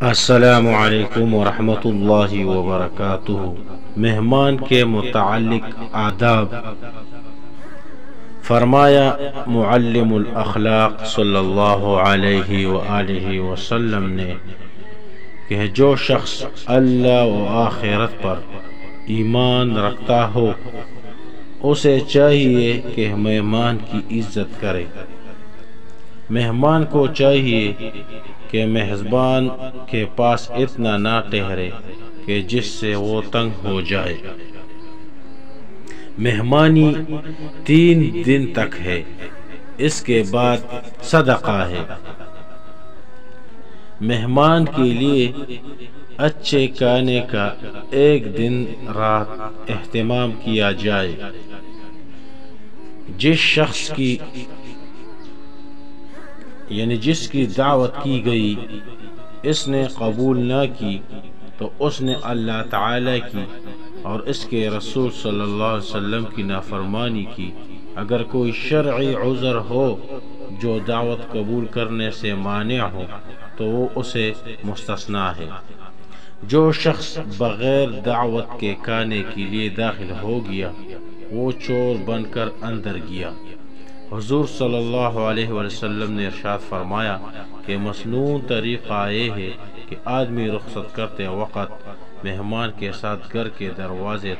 السلام علیکم ورحمۃ اللہ وبرکاتہ۔ مہمان کے متعلق آداب۔ فرمایا معلم الاخلاق صلی اللہ علیہ وآلہ وسلم نے کہ جو شخص اللہ و آخرت پر ایمان رکھتا ہو اسے چاہیے کہ مہمان کی عزت کرے۔ مہمان کو چاہیے کہ میزبان کے پاس اتنا نہ ٹھہرے کہ جس سے وہ تنگ ہو جائے۔ مہمانی 3 دن تک ہے، اس کے بعد صدقہ ہے۔ مہمان کے لیے اچھے کھانے کا 1 دن رات اہتمام کیا جائے۔ جس کی دعوت کی گئی اس نے قبول نہ کی تو اس نے اللہ تعالی کی اور اس کے رسول صلی اللہ علیہ وسلم کی نافرمانی کی۔ اگر کوئی شرعی عذر ہو جو دعوت قبول کرنے سے مانع ہو تو وہ اسے مستثنیٰ ہے۔ جو شخص بغیر دعوت کے کھانے کے لیے داخل ہو گیا وہ چور بن کر اندر گیا۔ حضور صلی اللہ علیہ وسلم نے ارشاد فرمایا کہ مسنون طریقہ یہ ہے کہ آدمی رخصت کرتے وقت مہمان کے ساتھ گھر کے دروازے